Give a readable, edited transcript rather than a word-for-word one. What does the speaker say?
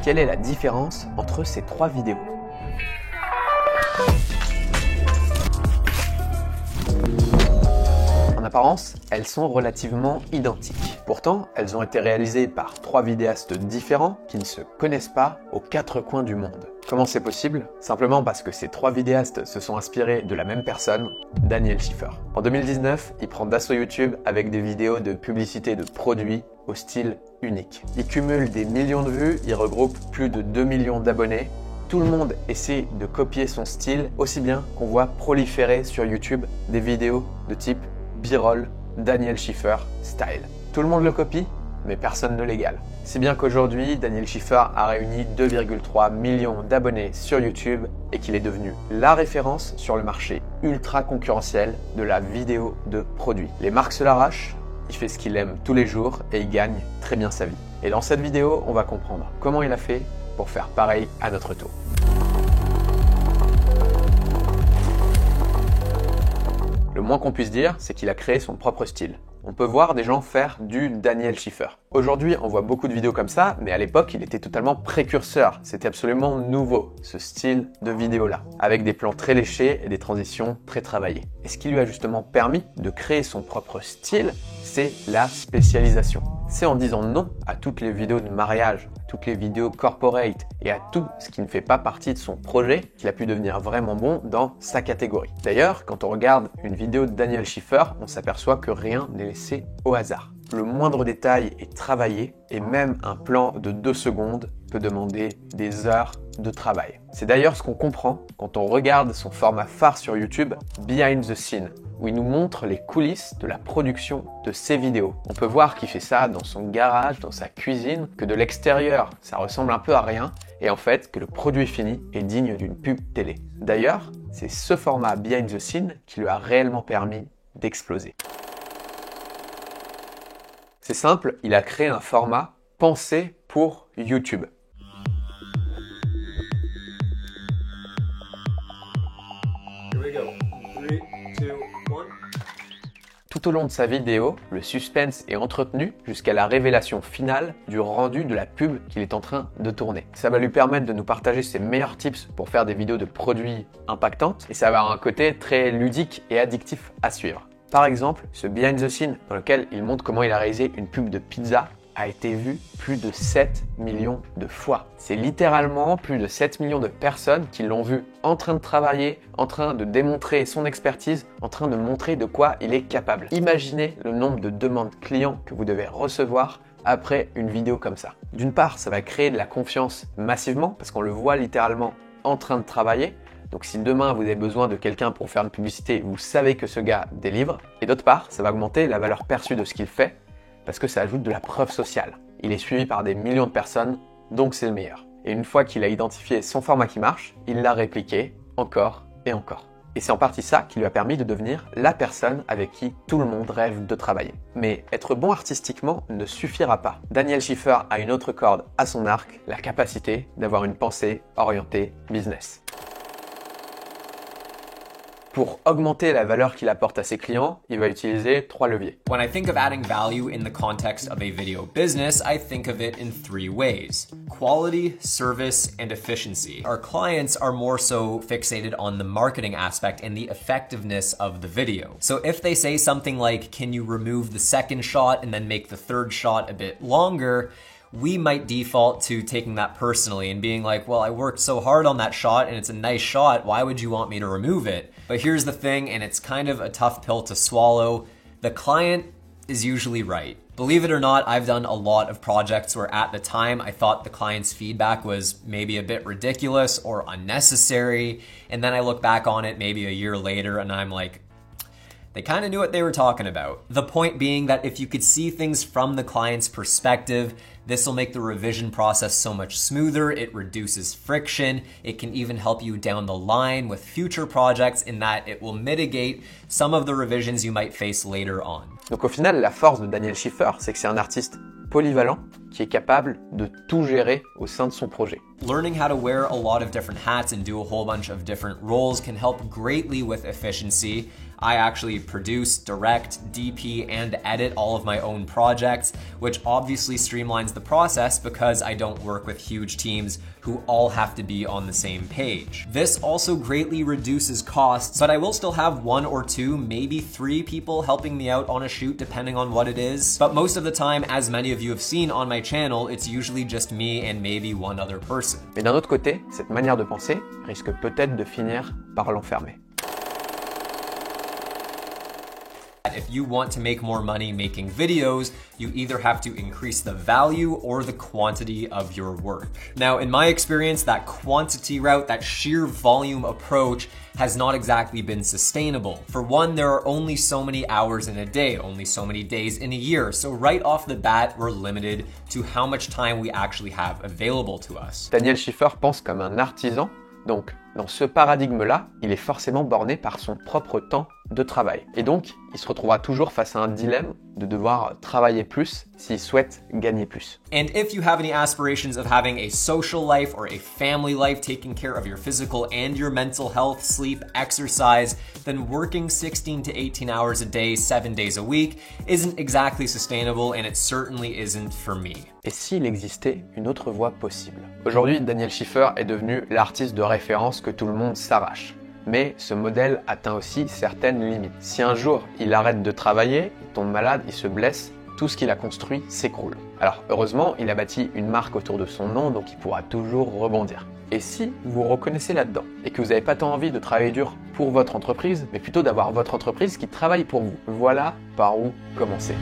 Quelle est la différence entre ces trois vidéos? En apparence, elles sont relativement identiques. Pourtant, elles ont été réalisées par trois vidéastes différents qui ne se connaissent pas aux quatre coins du monde. Comment c'est possible? Simplement parce que ces trois vidéastes se sont inspirés de la même personne, Daniel Schiffer. En 2019, il prend d'assaut YouTube avec des vidéos de publicité de produits au style unique. Il cumule des millions de vues, il regroupe plus de 2 millions d'abonnés. Tout le monde essaie de copier son style, aussi bien qu'on voit proliférer sur YouTube des vidéos de type B-roll Daniel Schiffer style. Tout le monde le copie, mais personne ne l'égale. Si bien qu'aujourd'hui, Daniel Schiffer a réuni 2,3 millions d'abonnés sur YouTube et qu'il est devenu la référence sur le marché ultra concurrentiel de la vidéo de produits. Les marques se l'arrachent, il fait ce qu'il aime tous les jours et il gagne très bien sa vie. Et dans cette vidéo, on va comprendre comment il a fait pour faire pareil à notre tour. Le moins qu'on puisse dire, c'est qu'il a créé son propre style. On peut voir des gens faire du Daniel Schiffer. Aujourd'hui, on voit beaucoup de vidéos comme ça, mais à l'époque, il était totalement précurseur. C'était absolument nouveau, ce style de vidéo-là, avec des plans très léchés et des transitions très travaillées. Et ce qui lui a justement permis de créer son propre style, c'est la spécialisation. C'est en disant non à toutes les vidéos de mariage, toutes les vidéos corporate et à tout ce qui ne fait pas partie de son projet qu'il a pu devenir vraiment bon dans sa catégorie. D'ailleurs, quand on regarde une vidéo de Daniel Schiffer, on s'aperçoit que rien n'est laissé au hasard. Le moindre détail est travaillé et même un plan de 2 secondes peut demander des heures de travail. C'est d'ailleurs ce qu'on comprend quand on regarde son format phare sur YouTube, Behind the Scene, où il nous montre les coulisses de la production de ses vidéos. On peut voir qu'il fait ça dans son garage, dans sa cuisine, que de l'extérieur, ça ressemble un peu à rien, et en fait que le produit fini est digne d'une pub télé. D'ailleurs, c'est ce format Behind the Scene qui lui a réellement permis d'exploser. C'est simple, il a créé un format pensé pour YouTube. Tout au long de sa vidéo, le suspense est entretenu jusqu'à la révélation finale du rendu de la pub qu'il est en train de tourner. Ça va lui permettre de nous partager ses meilleurs tips pour faire des vidéos de produits impactantes et ça va avoir un côté très ludique et addictif à suivre. Par exemple, ce Behind the Scene dans lequel il montre comment il a réalisé une pub de pizza a été vu plus de 7 millions de fois. C'est littéralement plus de 7 millions de personnes qui l'ont vu en train de travailler, en train de démontrer son expertise, en train de montrer de quoi il est capable. Imaginez le nombre de demandes clients que vous devez recevoir après une vidéo comme ça. D'une part, ça va créer de la confiance massivement parce qu'on le voit littéralement en train de travailler. Donc si demain vous avez besoin de quelqu'un pour faire une publicité, vous savez que ce gars délivre. Et d'autre part, ça va augmenter la valeur perçue de ce qu'il fait parce que ça ajoute de la preuve sociale. Il est suivi par des millions de personnes, donc c'est le meilleur. Et une fois qu'il a identifié son format qui marche, il l'a répliqué encore et encore. Et c'est en partie ça qui lui a permis de devenir la personne avec qui tout le monde rêve de travailler. Mais être bon artistiquement ne suffira pas. Daniel Schiffer a une autre corde à son arc, la capacité d'avoir une pensée orientée business. Pour augmenter la valeur qu'il apporte à ses clients, il va utiliser 3 leviers. When I think of adding value in the context of a video business, I think of it in 3 ways: quality, service, and efficiency. Our clients are more so fixated on the marketing aspect and the effectiveness of the video. So if they say something like, "Can you remove the second shot and then make the third shot a bit longer?" we might default to taking that personally and being like, well, I worked so hard on that shot and it's a nice shot. Why would you want me to remove it? But here's the thing, and it's kind of a tough pill to swallow. The client is usually right. Believe it or not, I've done a lot of projects where at the time I thought the client's feedback was maybe a bit ridiculous or unnecessary. And then I look back on it maybe a year later and I'm like, they kind of knew what they were talking about. The point being that if you could see things from the client's perspective, this will make the revision process so much smoother. It reduces friction. It can even help you down the line with future projects in that it will mitigate some of the revisions you might face later on. Donc au final, la force de Daniel Schiffer, c'est que c'est un artiste polyvalent qui est capable de tout gérer au sein de son projet. Learning how to wear a lot of different hats and do a whole bunch of different roles can help greatly with efficiency. I actually produce, direct, DP, and edit all of my own projects, which obviously streamlines the process because I don't work with huge teams who all have to be on the same page. This also greatly reduces costs, but I will still have 1 or 2, maybe 3 people helping me out on a shoot depending on what it is. But most of the time, as many of you have seen on my channel, it's usually just me and maybe one other person. Mais d'un autre côté, cette manière de penser risque peut-être de finir par l'enfermer. If you want to make more money making videos, you either have to increase the value or the quantity of your work. Now, in my experience, that quantity route, that sheer volume approach has not exactly been sustainable. For one, there are only so many hours in a day, only so many days in a year. So right off the bat, we're limited to how much time we actually have available to us. Daniel Schiffer pense comme un artisan, donc dans ce paradigme-là, il est forcément borné par son propre temps de travail. Et donc, il se retrouvera toujours face à un dilemme de devoir travailler plus s'il souhaite gagner plus. And if you have any aspirations of having a social life or a family life, taking care of your physical and your mental health, sleep, exercise, then working 16 to 18 hours a day, 7 days a week isn't exactly sustainable, and it certainly isn't for me. Et s'il existait une autre voie possible? Aujourd'hui, Daniel Schiffer est devenu l'artiste de référence que tout le monde s'arrache. Mais ce modèle atteint aussi certaines limites. Si un jour il arrête de travailler, il tombe malade, il se blesse, tout ce qu'il a construit s'écroule. Alors heureusement, il a bâti une marque autour de son nom, donc il pourra toujours rebondir. Et si vous vous reconnaissez là-dedans et que vous n'avez pas tant envie de travailler dur pour votre entreprise, mais plutôt d'avoir votre entreprise qui travaille pour vous, voilà par où commencer.